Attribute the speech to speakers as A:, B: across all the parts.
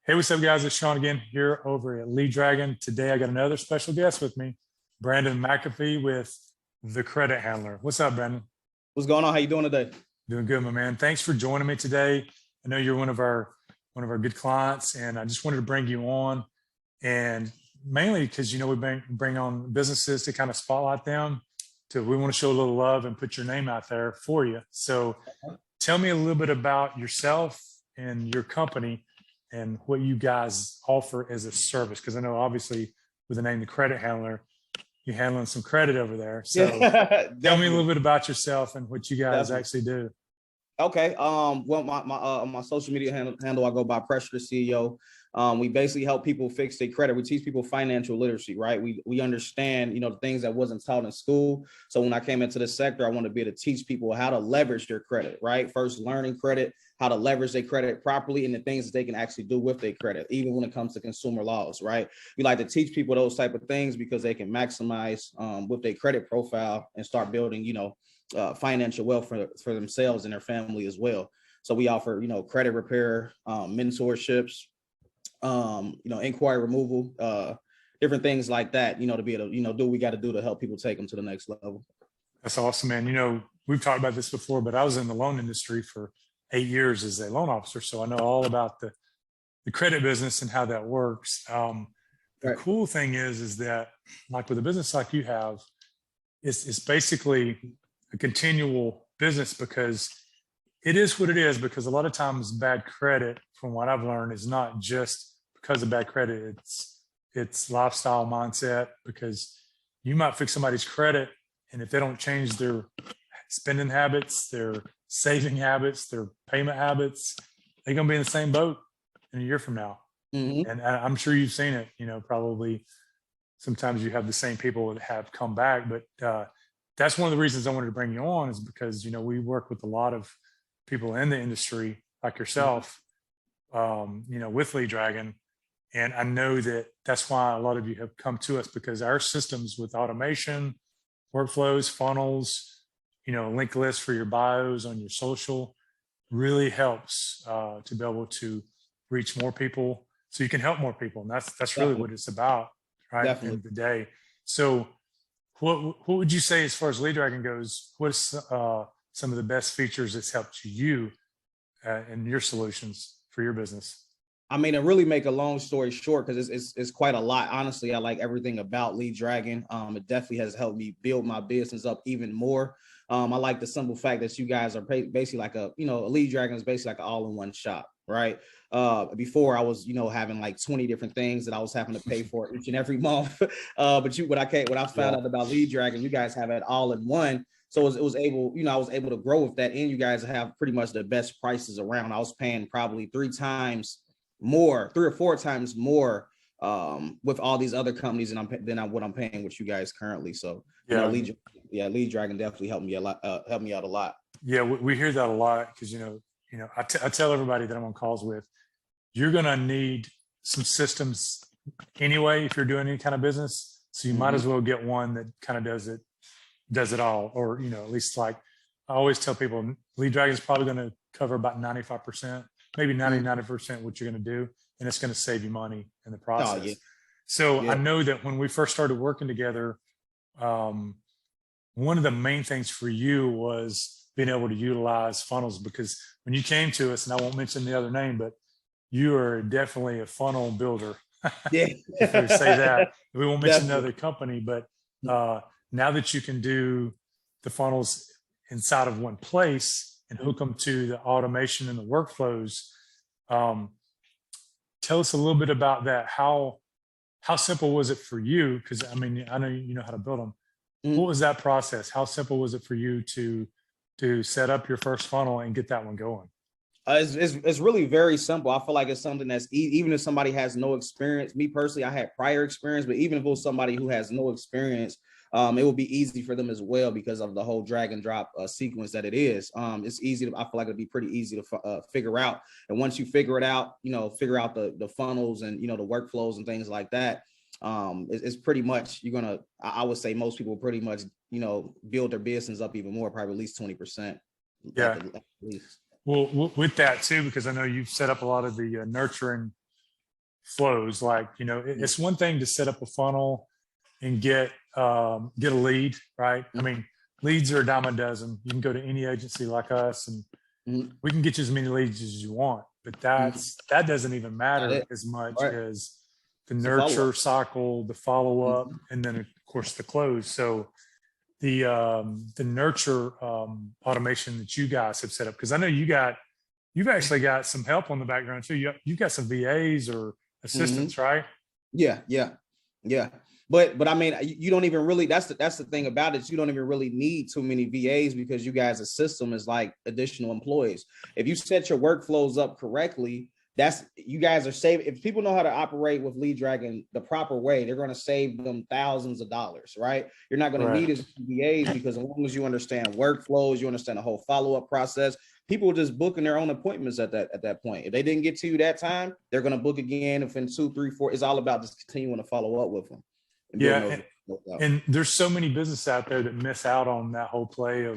A: Hey, what's up, guys? It's Sean again here over at Lead Dragon. Today, I got another special guest with me, Branden Mcafee with The Credit Handler. What's up, Branden?
B: What's going on? How you doing today?
A: Doing good, my man. Thanks for joining me today. I know you're one of our good clients, and I just wanted to bring you on, and mainly because we bring on businesses to kind of spotlight them. We want to show a little love and put your name out there for you. So, tell me a little bit about yourself and your company and what you guys offer as a service. Because I know obviously with the name The Credit Handler, you're handling some credit over there. So tell me a little bit about yourself and what you guys actually do.
B: Okay. Well, my social media handle, I go by Pressure the CEO. We basically help people fix their credit. We teach people financial literacy, right? We understand, the things that wasn't taught in school. So when I came into this sector, I want to be able to teach people how to leverage their credit, right? First, learning credit, how to leverage their credit properly, and the things that they can actually do with their credit, even when it comes to consumer laws, right? We like to teach people those type of things because they can maximize with their credit profile and start building, financial wealth for themselves and their family as well. So we offer, credit repair, mentorships, inquiry removal, different things like that, to be able to, do what we got to do to help people take them to the next level.
A: That's awesome, man. We've talked about this before, but I was in the loan industry for 8 years as a loan officer. So I know all about the credit business and how that works. The cool thing is that like with a business like you have, it's basically a continual business because it is what it is, because a lot of times bad credit, from what I've learned, is not just because of bad credit. It's lifestyle mindset, because you might fix somebody's credit, and if they don't change their spending habits, their saving habits, their payment habits, they're going to be in the same boat in a year from now. Mm-hmm. And I'm sure you've seen it, probably sometimes you have the same people that have come back, but that's one of the reasons I wanted to bring you on, is because, we work with a lot of people in the industry like yourself, with Lead Dragon. And I know that's why a lot of you have come to us, because our systems with automation, workflows, funnels, link lists for your bios on your social really helps to be able to reach more people so you can help more people. And that's really what it's about, right? At the end of the day. So what would you say, as far as Lead Dragon goes, what's some of the best features that's helped you in your solutions for your business?
B: I mean, to really make a long story short, because it's quite a lot. Honestly, I like everything about Lead Dragon. It definitely has helped me build my business up even more. I like the simple fact that you guys are basically like a Lead Dragon is basically like an all-in-one shop, right? Before I was, having like 20 different things that I was having to pay for each and every month. But when I found out about Lead Dragon, you guys have it all in one. So I was able to grow with that, and you guys have pretty much the best prices around. I was paying probably 3 or 4 times more with all these other companies than what I'm paying with you guys currently. So Lead Dragon definitely helped me a lot, helped me out a lot.
A: Yeah, we hear that a lot, because I tell everybody that I'm on calls with, you're gonna need some systems anyway if you're doing any kind of business. So you might as well get one that kind of does it all, or at least, like I always tell people, Lead Dragon is probably going to cover about 95%, maybe 99% what you're going to do, and it's going to save you money in the process. Oh, yeah. So I know that when we first started working together, one of the main things for you was being able to utilize funnels, because when you came to us, and I won't mention the other name, but you are definitely a funnel builder. Yeah. If we say that, we won't mention another company, but now that you can do the funnels inside of one place and hook them to the automation and the workflows, tell us a little bit about that. How simple was it for you? Because I mean, I know you know how to build them. What was that process? How simple was it for you to set up your first funnel and get that one going?
B: It's really very simple. I feel like it's something that's even if somebody has no experience. Me personally, I had prior experience, but even if it was somebody who has no experience, it will be easy for them as well, because of the whole drag and drop sequence that it is. It's easy I feel like it'd be pretty easy to figure out. And once you figure it out, figure out the funnels and, the workflows and things like that, it's pretty much, I would say most people pretty much, build their business up even more, probably at least 20%.
A: Yeah. At least. Well, with that too, because I know you've set up a lot of the nurturing flows. Like, it's one thing to set up a funnel and get a lead, right? I mean, leads are a dime a dozen. You can go to any agency like us and we can get you as many leads as you want, but that doesn't even matter as much as the nurture cycle, the follow-up, and then of course the close. So the nurture automation that you guys have set up, because I know you've actually got some help on the background too. You've got some VAs or assistants, right?
B: Yeah. But I mean, you don't even really, that's the thing about it. You don't even really need too many VAs because you guys' system is like additional employees. If you set your workflows up correctly, you guys are saving. If people know how to operate with Lead Dragon the proper way, they're going to save them thousands of dollars, right? You're not going to need as VAs because as long as you understand workflows, you understand the whole follow-up process, people are just booking their own appointments at that point. If they didn't get to you that time, they're going to book again. If in 2, 3, 4, it's all about just continuing to follow up with them.
A: And there's so many businesses out there that miss out on that whole play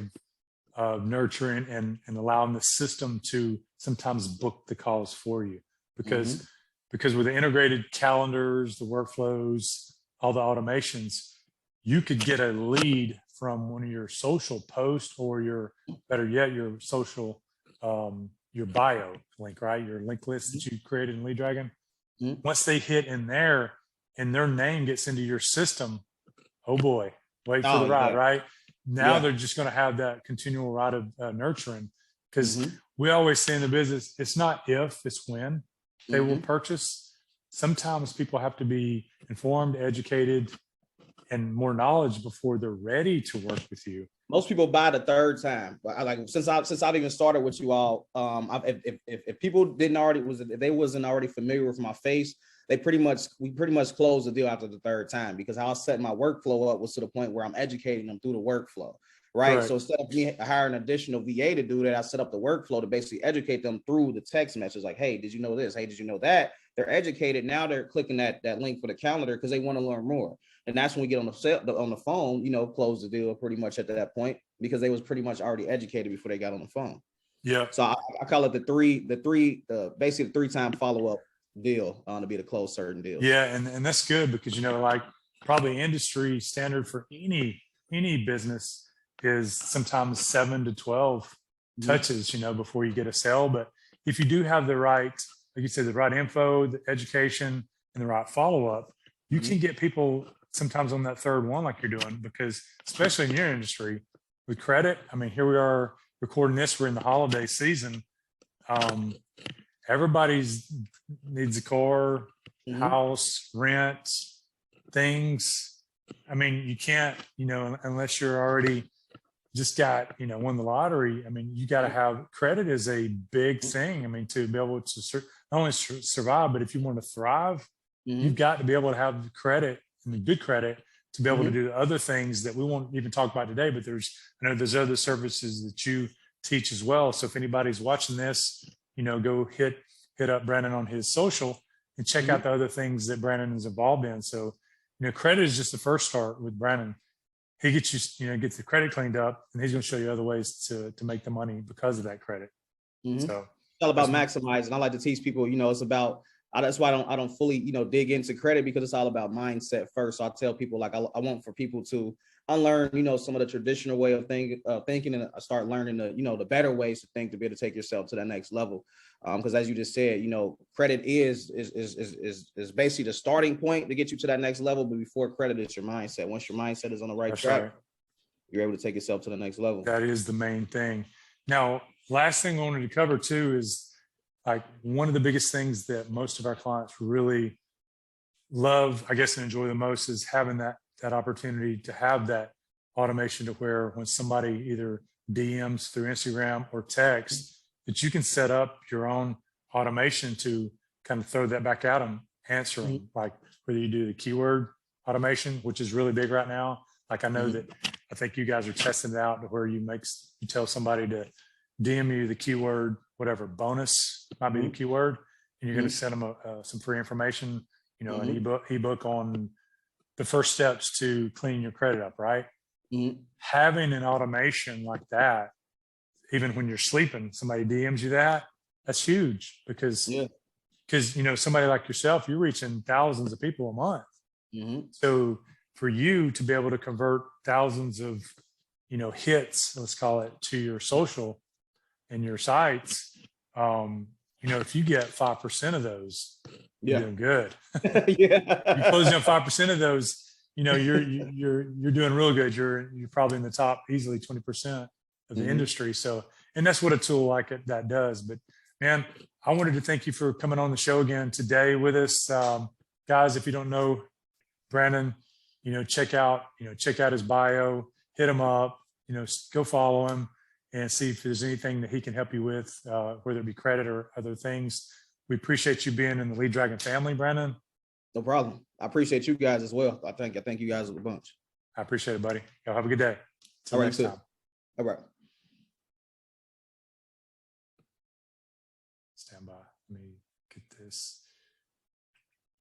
A: of nurturing and allowing the system to sometimes book the calls for you, because with the integrated calendars, the workflows, all the automations, you could get a lead from one of your social posts or your, better yet, your social, your bio link, right? Your link list that you created in Lead Dragon. Once they hit in there and their name gets into your system, oh boy, wait for the ride, right? Now they're just going to have that continual ride of nurturing, because we always say in the business, it's not if, it's when they will purchase. Sometimes people have to be informed, educated, and more knowledge before they're ready to work with you.
B: Most people buy the third time. Like since I've even started with you all, if people didn't already if they wasn't already familiar with my face, we pretty much closed the deal after the third time, because how I set my workflow up was to the point where I'm educating them through the workflow. Right. So instead of me hiring an additional VA to do that, I set up the workflow to basically educate them through the text message. Like, hey, did you know this? Hey, did you know that? They're educated. Now they're clicking that link for the calendar because they want to learn more. And that's when we get on the phone, close the deal pretty much at that point, because they was pretty much already educated before they got on the phone.
A: Yeah.
B: So I call it basically the 3-time follow-up deal to be the close certain deal.
A: Yeah. And that's good because, like probably industry standard for any business is sometimes 7 to 12 touches, before you get a sale. But if you do have the right, like you said, the right info, the education, and the right follow-up, you can get people sometimes on that third one like you're doing, because especially in your industry with credit, I mean, here we are recording this, we're in the holiday season. Everybody's needs a car, house, rent, things. I mean, you can't, unless you're already just got, won the lottery. I mean, you got to have credit is a big thing. I mean, to be able to not only survive, but if you want to thrive, you've got to be able to have the credit and the good credit to be able to do other things that we won't even talk about today. But I know there's other services that you teach as well. So if anybody's watching this, go hit up Branden on his social and check out the other things that Branden is involved in. So, credit is just the first start with Branden. He gets you, gets the credit cleaned up, and he's going to show you other ways to make the money because of that credit. So
B: it's all about maximizing. I like to teach people, it's about, that's why I don't fully, dig into credit, because it's all about mindset first. So I tell people, like, I want for people to unlearn, some of the traditional way of thinking, and start learning the better ways to think to be able to take yourself to that next level. Because as you just said, credit is basically the starting point to get you to that next level. But before credit, it's your mindset. Once your mindset is on the right track, you're able to take yourself to the next level.
A: That is the main thing. Now, last thing I wanted to cover too is, like, one of the biggest things that most of our clients really love, I guess, and enjoy the most is having that opportunity to have that automation, to where when somebody either DMs through Instagram or text, that you can set up your own automation to kind of throw that back at them, answer them, like whether you do the keyword automation, which is really big right now. Like, I know that I think you guys are testing it out to where you tell somebody to DM you the keyword, whatever bonus might be the keyword, and you're going to send them some free information, an ebook on the first steps to clean your credit up, right? Having an automation like that, even when you're sleeping, somebody DMs you that's huge, because because, you know, somebody like yourself, you're reaching thousands of people a month.
B: Mhm.
A: So for you to be able to convert thousands of, you know, hits, let's call it, to your social and your sites, you know, if you get 5% of those, you're
B: Yeah.
A: doing good.
B: Yeah.
A: You close down 5% of those, you know, you're doing real good. You're probably in the top easily 20% of the
B: Mhm.
A: industry. So, and that's what a tool like it that does. But man, I wanted to thank you for coming on the show again today with us. Guys, if you don't know Branden, you know, check out his bio, hit him up, you know, go follow him and see if there's anything that he can help you with, whether it be credit or other things. We appreciate you being in the Lead Dragon family, Branden.
B: No problem. I appreciate you guys as well. I thank you guys a bunch.
A: I appreciate it, buddy. Y'all have a good day. Till
B: All right,
A: next
B: too.
A: time.
B: All right.
A: Stand by. Let me get this.